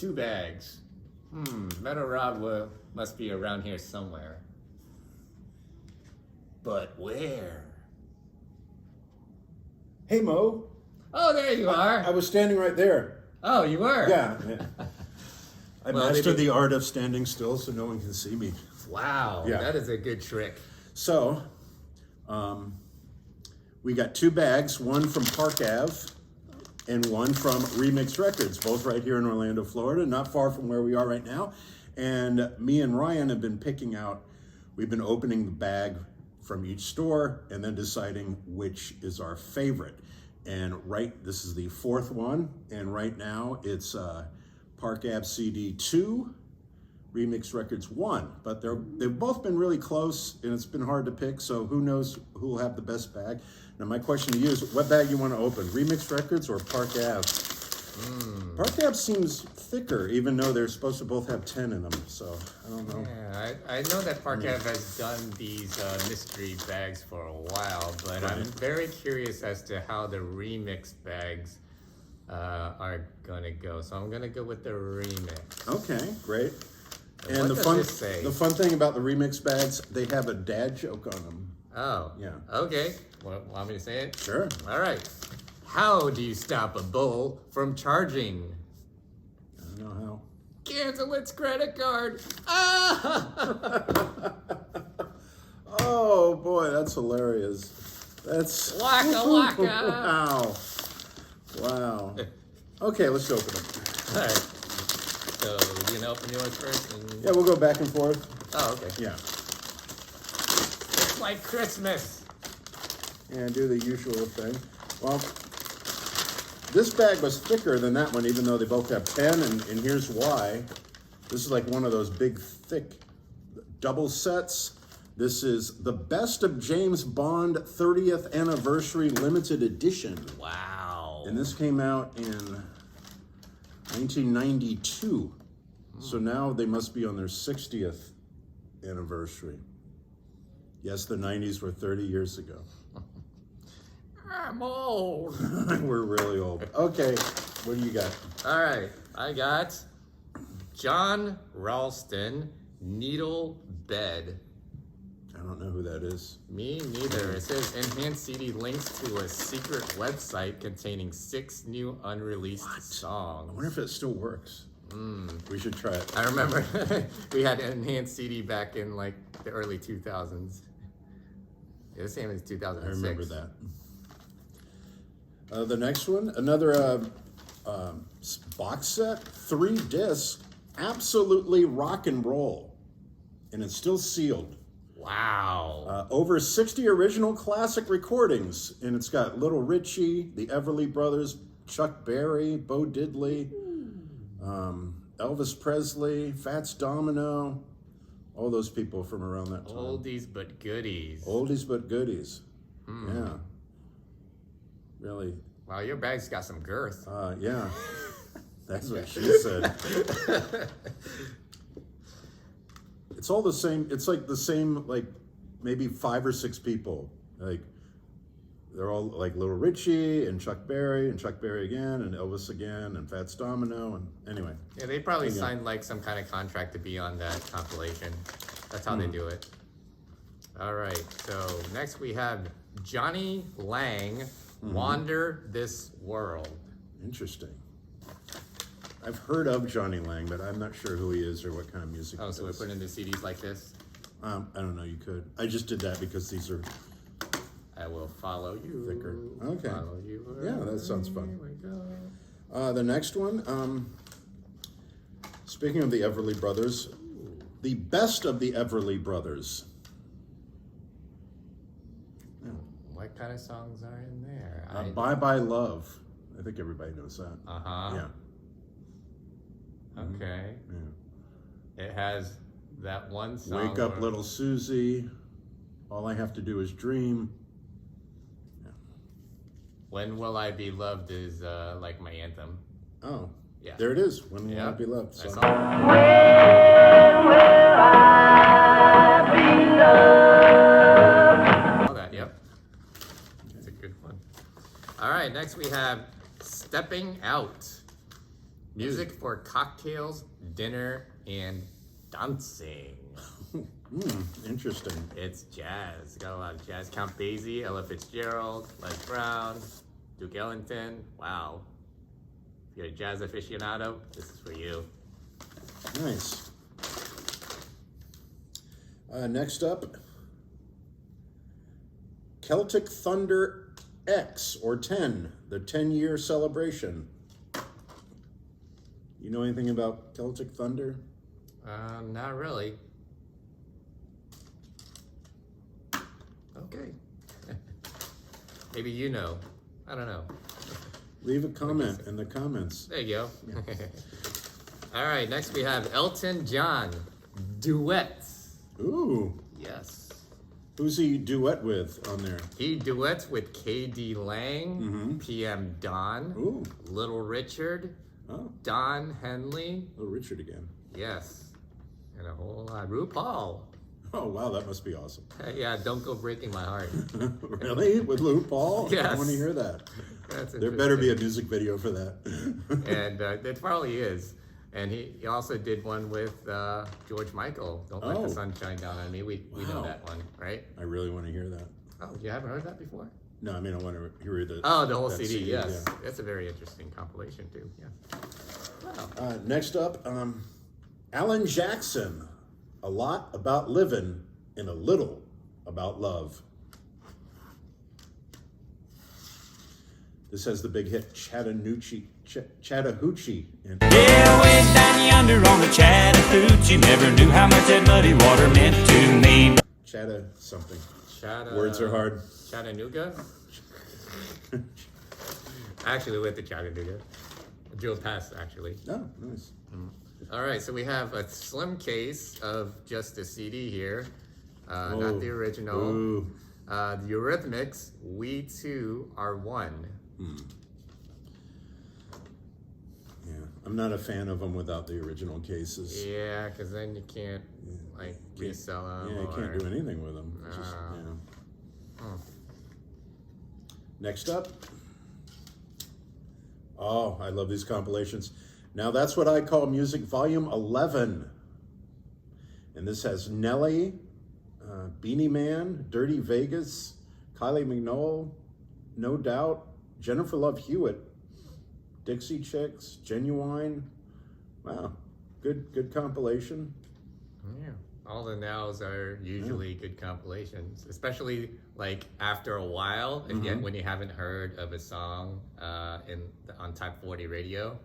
2 bags. Metal Rob must be around here somewhere. But where? Hey, Mo. Oh, there you are. I was standing right there. Oh, you were? Yeah. I Well, mastered the art of standing still so no one can see me. Wow, Yeah. that is a good trick. So, we got 2 bags, one from Park Ave and one from Remix Records, both right here in Orlando, Florida, not far from where we are right now. And me and Ryan have been picking out, we've been opening the bag from each store and then deciding which is our favorite. And this is the 4th one, and right now it's Park Ave CD 2, Remix Records 1, but they've both been really close, and it's been hard to pick, so who knows who will have the best bag. Now my question to you is, what bag you want to open, Remix Records or Park Ave? Park Ave seems thicker, even though they're supposed to both have 10 in them, so I don't know. Yeah, I know that Park Ave has done these mystery bags for a while, but I'm very curious as to how the remix bags are gonna go. So I'm gonna go with the remix. Okay, great. And And what does this say? the fun thing about the remix bags, they have a dad joke on them. Oh. Yeah. Okay. Want me to say it? Sure. All right. How do you stop a bull from charging? I don't know how. Cancel its credit card. Ah! Oh boy, that's hilarious. That's Waka waka. Wow. Wow. Okay, let's open it. All right. So you gonna open yours first? And... Yeah, we'll go back and forth. Oh, okay. Yeah. It's like Christmas. And do the usual thing. Well, this bag was thicker than that one, even though they both have 10, and here's why. This is like one of those big, thick double sets. This is the Best of James Bond 30th Anniversary Limited Edition. Wow. And this came out in 1992. So now they must be on their 60th anniversary. Yes, the 90s were 30 years ago. I'm old. We're really old. Okay, what do you got? All right, I got John Ralston Needle Bed. I don't know who that is. Me neither. It says enhanced CD links to a secret website containing 6 new unreleased songs. I wonder if it still works. We should try it. I remember we had enhanced CD back in like the early 2000s. Yeah, the same as 2006. I remember that. The next one, another box set, 3 discs, absolutely rock and roll, and it's still sealed. Wow. Over 60 original classic recordings, and it's got Little Richie, the Everly Brothers, Chuck Berry, Bo Diddley, Elvis Presley, Fats Domino, all those people from around that time. Oldies but goodies. Oldies but goodies. Yeah. Really. Wow, your bag's got some girth. Yeah. That's what she said. It's all the same. It's like the same, like maybe 5 or 6 people. Like they're all like Little Richie and Chuck Berry again and Elvis again and Fats Domino and anyway. Yeah, they probably signed like some kind of contract to be on that compilation. That's how they do it. All right, so next we have Johnny Lang, Wander This World. Interesting. I've heard of Johnny Lang, but I'm not sure who he is or what kind of music he So we does. put into CDs like this? I don't know, you could. I just did that because these are I will follow you. thicker. Okay. Follow you. Yeah, that sounds fun. Here we go. The next one, speaking of the Everly Brothers, the Best of the Everly Brothers. What kind of songs are in there? Bye Bye Love. I think everybody knows that. Uh-huh. Yeah. Okay. Yeah. It has that one song. Wake Up Little Susie. All I Have to Do Is Dream. When Will I Be Loved is like my anthem. Oh. Yeah. There it is. When Will I Be Loved. That's So. all. All that, yep. That's a good one. All right, next we have Stepping Out. Music for cocktails, dinner, and dancing. Interesting. It's jazz. Got a lot of jazz. Count Basie, Ella Fitzgerald, Les Brown, Duke Ellington. Wow. If you're a jazz aficionado, this is for you. Nice. Next up, Celtic Thunder X, or 10, the 10-year celebration. You know anything about Celtic Thunder? Not really. Okay. Maybe you know. I don't know. Leave a comment in the comments. There you go. All right, next we have Elton John, Duets. Ooh. Yes. Who's he duet with on there? He duets with K.D. Lang, PM Don, Ooh. Little Richard, Oh, Don Henley. Little Richard again. Yes. And a whole lot. RuPaul. Oh, wow, that must be awesome. Yeah, Don't Go Breaking My Heart. Really? With Lou Paul? I Yes. want to hear that. That's There better be a interesting. music video for that. And it probably is. And he also did one with George Michael. Don't Let Oh. the Sun Shine Down on Me. We know Wow. that one, right? I really want to hear that. Oh, you haven't heard that before? No, I mean, I want to hear the... Oh, the whole that CD, yes. yeah. That's a very interesting compilation, too. Yeah. Wow. Next up, Alan Jackson. A lot about living and a little about love. This has the big hit Chattahoochee. And Yeah, way down yonder on the Chattahoochee, never knew how much that muddy water meant to me. Chatta something. Chatta- Words are hard. Chattanooga? Actually, with the Chattanooga. Dual Pass, actually. Oh, nice. All right, so we have a slim case of just a CD here, Oh, not the original. Ooh. The Eurythmics, We Two Are One. Yeah, I'm not a fan of them without the original cases. Yeah, because then you can't like resell them. Yeah, you can't do anything with them. It's just, No. yeah. Next up. Oh, I love these compilations. Now that's what I call Music Volume 11. And this has Nelly, Beanie Man, Dirty Vegas, Kylie Minogue, No Doubt, Jennifer Love Hewitt, Dixie Chicks, Genuine. Wow, good compilation. Yeah. All the nows are usually good compilations, especially like after a while, and yet when you haven't heard of a song on Type 40 radio,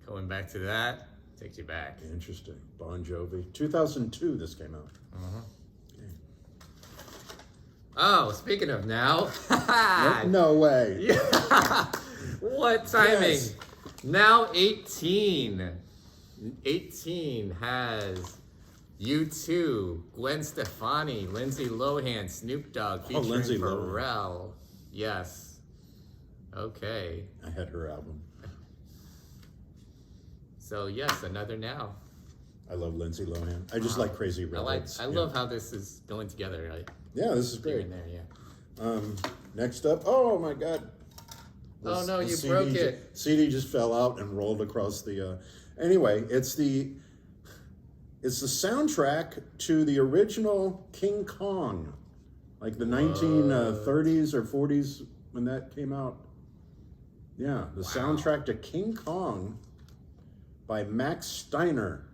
going back to that takes you back. Interesting. Bon Jovi. 2002 this came out. Oh, speaking of now, No way. what timing? Yes. Now 18. 18 has U2, Gwen Stefani, Lindsay Lohan, Snoop Dogg featuring Lindsay Lohan. Pharrell. Yes. Okay. I had her album. So yes, another now. I love Lindsay Lohan. I just like Crazy Redheads. I love how this is going together. Like Yeah, this is here great. and there, yeah. Next up, oh my God. Oh, no, you CD broke it. CD just fell out and rolled across the. Anyway, it's the soundtrack to the original King Kong, like the 1930s or 40s when that came out. Yeah, the soundtrack to King Kong by Max Steiner.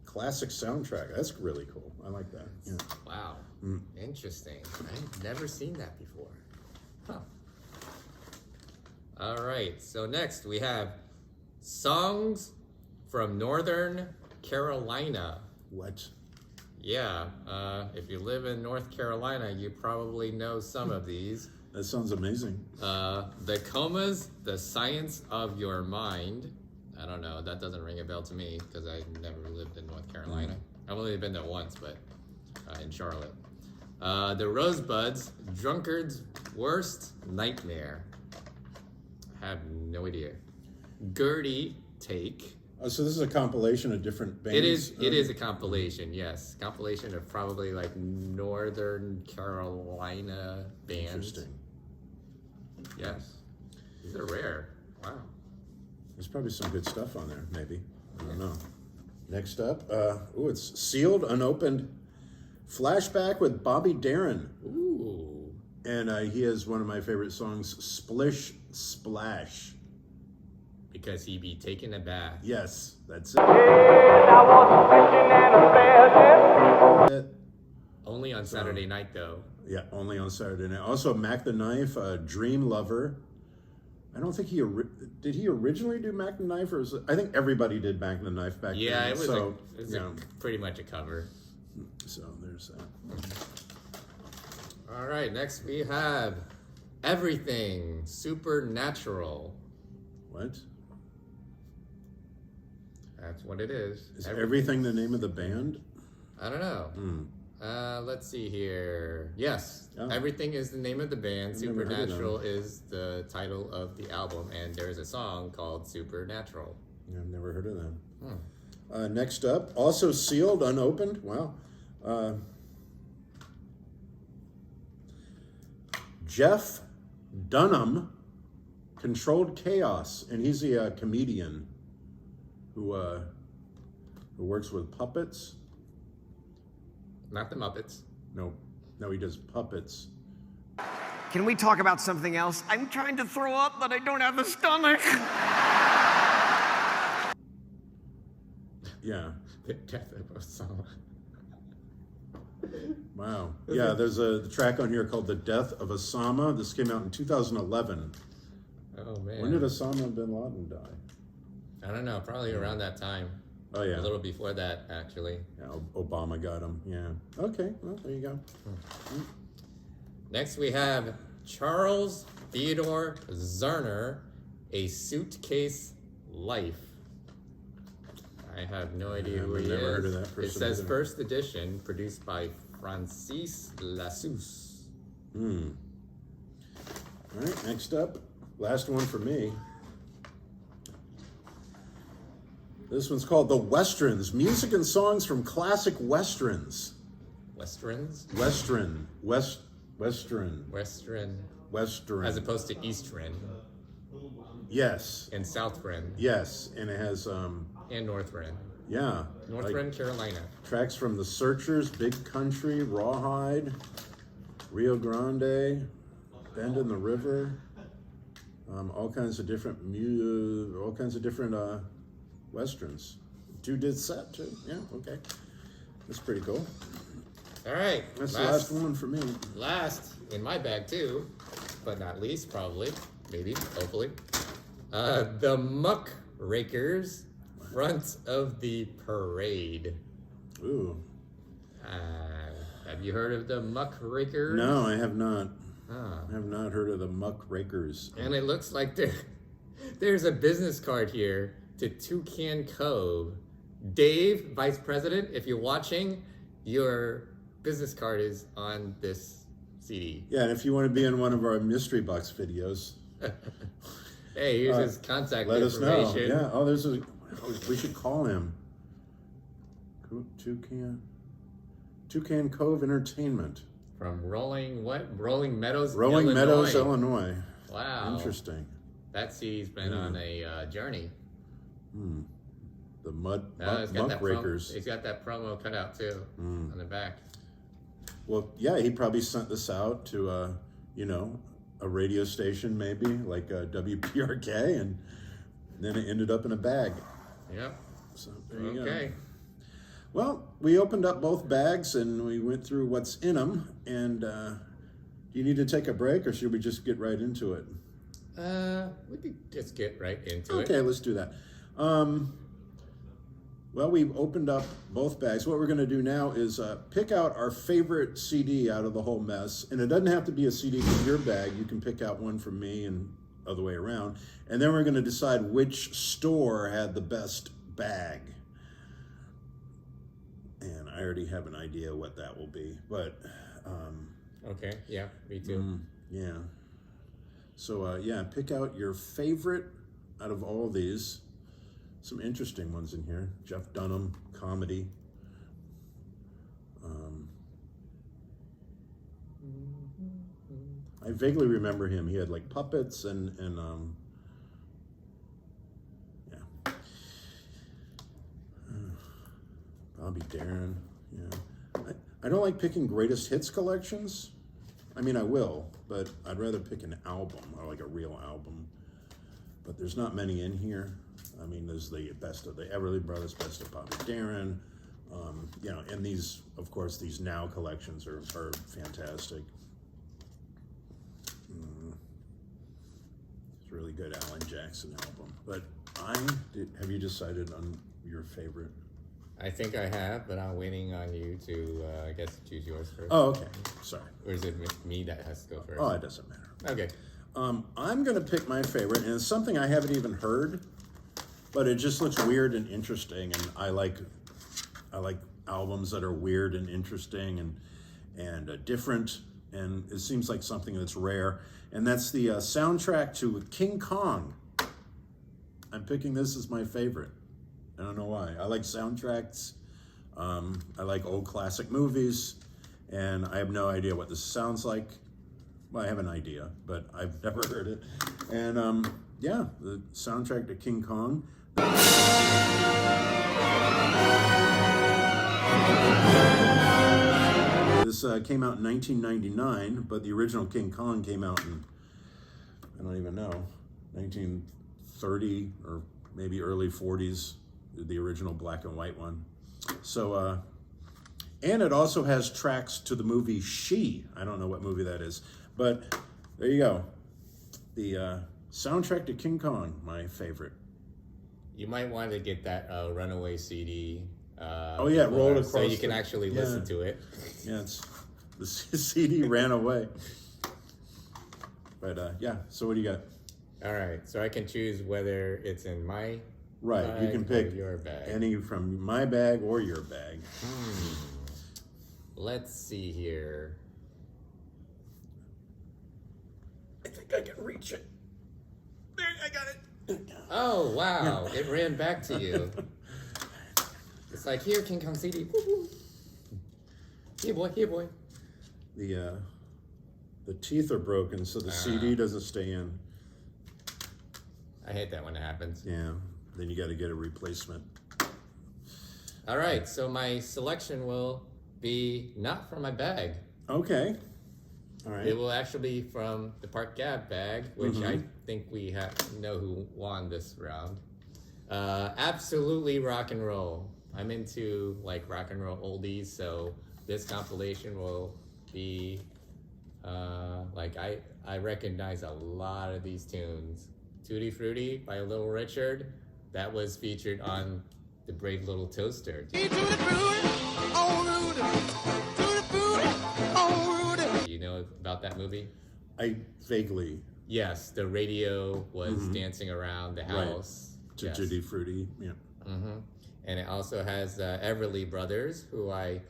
Classic soundtrack. That's really cool. I like that. Yeah. Wow. Interesting. I've never seen that before. Huh. All right. So next we have songs from Northern Carolina. What? Yeah. If you live in North Carolina, you probably know some of these. That sounds amazing. The Comas, The Science of Your Mind. I don't know. That doesn't ring a bell to me because I never lived in North Carolina. I've only been there once, but in Charlotte. The Rosebuds, Drunkard's Worst Nightmare. I have no idea. Gertie Take. Oh, so this is a compilation of different bands. It is a compilation, yes. Compilation of probably like Northern Carolina bands. Interesting. Yes. These are rare. Wow. There's probably some good stuff on there, maybe. I don't know. Next up, it's Sealed, Unopened Flashback with Bobby Darin. Ooh. And he has one of my favorite songs, Splish Splash. Because he be taking a bath. Yes, that's it. Only on Saturday night, though. Yeah, only on Saturday night. Also, Mac the Knife, Dream Lover. I don't think did he originally do Mac the Knife, or I think everybody did Mac the Knife back then. Yeah, it was, so, pretty much a cover. So there's that. All right, next we have Everything Supernatural. What? That's what it is. Is Everything the name of the band? I don't know. Let's see here. Yes, Everything is the name of the band. Supernatural is the title of the album, and there's a song called Supernatural. I've never heard of them. Next up, also Sealed, Unopened. Wow. Jeff Dunham, Controlled Chaos, and he's a comedian who works with puppets. Not the Muppets. No, he does puppets. Can we talk about something else? I'm trying to throw up, but I don't have a stomach. Yeah. The Death of Osama. Wow. Yeah, there's a track on here called The Death of Osama. This came out in 2011. Oh, man. When did Osama bin Laden die? I don't know. Probably around that time. Oh, yeah. A little before that, actually. Yeah, Obama got him. Yeah. Okay, well, there you go. Next, we have Charles Theodore Zerner, A Suitcase Life. I have no idea who he never heard of is. that person It says either. first edition, produced by Francis Lassus. All right, next up, last one for me. This one's called The Westerns, music and songs from classic westerns. Westerns? Western. Western. As opposed to Eastern Yes. and Southern Yes, and it has and Northern. yeah, Northern Carolina. tracks from The Searchers, Big Country, Rawhide, Rio Grande, Bend in the River, all kinds of different westerns. Two did set too. Yeah, okay, that's pretty cool. All right. That's the last one for me. Last in my bag too, but not least, probably, maybe, hopefully. The Muck Rakers, Front of the Parade. Ooh, Have you heard of the Muck Rakers? no, I have not. Ah. I have not heard of the Muck Rakers. And it looks like there's a business card here to Toucan Cove. Dave, Vice President, if you're watching, your business card is on this CD. Yeah, and if you want to be in one of our Mystery Box videos, Hey, here's his contact let us know. information. Yeah. Oh, we should call him. Toucan Cove Entertainment. From Rolling Meadows, Rolling Illinois. Meadows, Illinois. Wow. Interesting. That CD's been on a journey. The Muck He's Rakers. He's got that promo cut out too on the back. Well, yeah, he probably sent this out to, a radio station maybe, like WPRK, and then it ended up in a bag. Yep. So there you go. Okay. Well, we opened up both bags and we went through what's in them. And do you need to take a break, or should we just get right into it? We could just get right into it. Okay, let's do that. Well, we've opened up both bags. What we're going to do now is pick out our favorite CD out of the whole mess. And it doesn't have to be a CD from your bag. You can pick out one from me and other way around. And then we're going to decide which store had the best bag. And I already have an idea what that will be. But, Okay, yeah, me too. yeah. So, pick out your favorite out of all of these. Some interesting ones in here. Jeff Dunham, comedy. I vaguely remember him. He had like puppets and Bobby Darin. Yeah, I don't like picking greatest hits collections. I mean, I will, but I'd rather pick an album or like a real album. But there's not many in here. I mean, there's the best of the Everly Brothers, best of Bobby Darin. You know, and these, of course, these Now collections are fantastic. It's a really good Alan Jackson album. But have you decided on your favorite? I think I have, but I'm waiting on you to, I guess, choose yours first. Oh, okay. Sorry. Or is it me that has to go first? Oh, it doesn't matter. Okay. I'm going to pick my favorite, and it's something I haven't even heard, but it just looks weird and interesting, and I like albums that are weird and interesting and different, and it seems like something that's rare, and that's the soundtrack to King Kong. I'm picking this as my favorite. I don't know why. I like soundtracks. I like old classic movies, and I have no idea what this sounds like. Well, I have an idea, but I've never heard it. And yeah, the soundtrack to King Kong. This came out in 1999, but the original King Kong came out in, I don't even know, 1930 or maybe early 40s, the original black and white one. So, and it also has tracks to the movie She. I don't know what movie that is, but there you go. The soundtrack to King Kong, my favorite. You might want to get that Runaway CD. Oh yeah, roll it across. So you can actually listen to it. Yeah, the CD ran away. But yeah, so what do you got? All right, so I can choose whether it's in my Right, you can pick your bag. any from my bag or your bag. Let's see here. I think I can reach it. There, I got it. Oh, wow, it ran back to you. It's like, here, King Kong CD. Here, boy, here, boy. The teeth are broken, so the CD doesn't stay in. I hate that when it happens. Yeah, then you got to get a replacement. All right, so my selection will be not from my bag. Okay. All right. It will actually be from the Park Ave bag, which I think we know who won this round. Absolutely rock and roll. I'm into like rock and roll oldies, so this compilation will be like I recognize a lot of these tunes. Tutti Frutti by Little Richard, that was featured on the Brave Little Toaster. You know about that movie? I vaguely. Yes, the radio was dancing around the house. Right. To Tutti Frutti, yeah. And it also has Everly Brothers, who I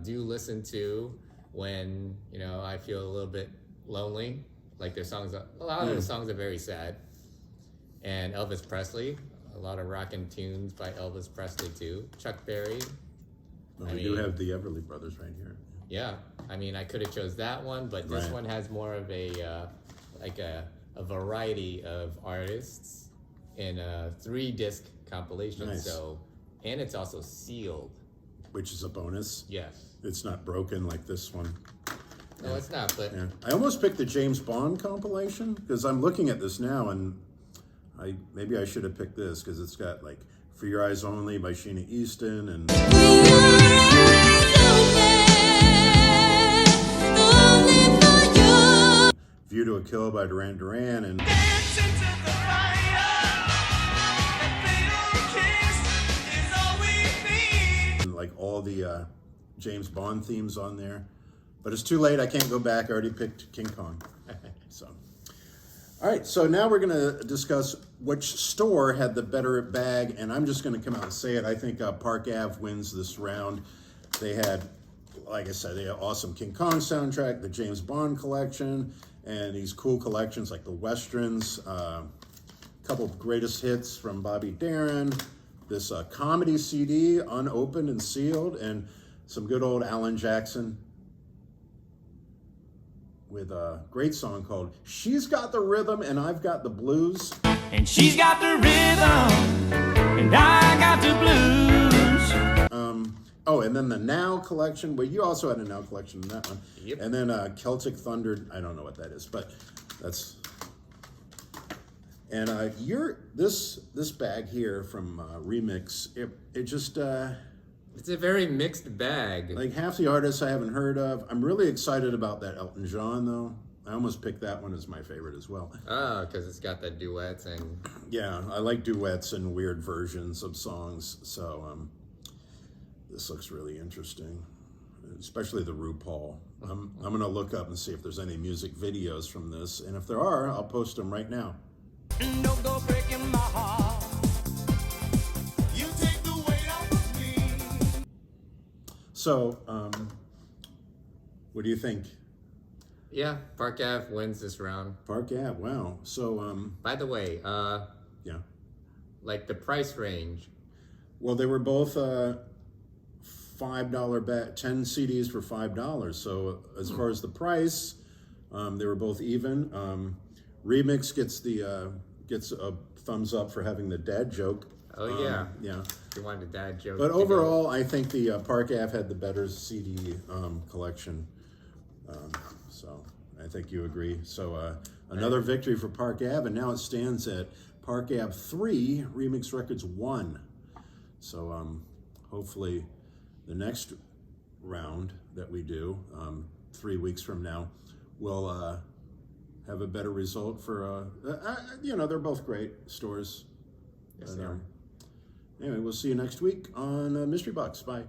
do listen to when, you know, I feel a little bit lonely. Like their songs, a lot of the songs are very sad. And Elvis Presley, a lot of rockin' tunes by Elvis Presley too. Chuck Berry. Well, we do have the Everly Brothers right here. Yeah, I mean, I could have chose that one, but this one has more of a like a variety of artists in a 3-disc compilation. Nice. So, and it's also sealed. Which is a bonus. Yes. It's not broken like this one. No, it's not, but Yeah. I almost picked the James Bond compilation because I'm looking at this now, and maybe I should have picked this because it's got like For Your Eyes Only by Sheena Easton and View to a Kill by Duran Duran and like all the James Bond themes on there. But it's too late. I can't go back. I already picked King Kong. So, all right. So now we're going to discuss which store had the better bag, and I'm just going to come out and say it. I think Park Ave wins this round. They had, like I said, they had awesome King Kong soundtrack, the James Bond collection, and these cool collections like the Westerns, a couple of greatest hits from Bobby Darin, this comedy CD, unopened and sealed, and some good old Alan Jackson with a great song called She's Got the Rhythm and I've Got the Blues. And she's got the rhythm, and I got the blues. Oh, and then the Now collection. Well, you also had a Now collection in that one. Yep. And then Celtic Thunder. I don't know what that is, but that's. And this bag here from Remix. It just It's a very mixed bag. like half the artists I haven't heard of. I'm really excited about that Elton John though. I almost picked that one as my favorite as well. Oh, because it's got the duets and Yeah, I like duets and weird versions of songs. So this looks really interesting, especially the RuPaul. I'm gonna look up and see if there's any music videos from this, and if there are, I'll post them right now. Don't go breaking my heart. You take the weight off of me. So, what do you think? yeah, Park Ave wins this round. Park Ave, wow. So, By the way, yeah. like the price range. Well, they were both $5 bet, 10 CDs for $5. So as far as the price, they were both even. Remix gets a thumbs up for having the dad joke. Oh yeah, Yeah. if you wanted a dad joke. But to go. overall, I think the Park Ave had the better CD collection. So I think you agree. So another victory for Park Ave, and now it stands at Park Ave 3, Remix Records 1. So hopefully the next round that we do 3 weeks from now will have a better result for, they're both great stores. Yes, But, they are. anyway, we'll see you next week on Mystery Box. Bye.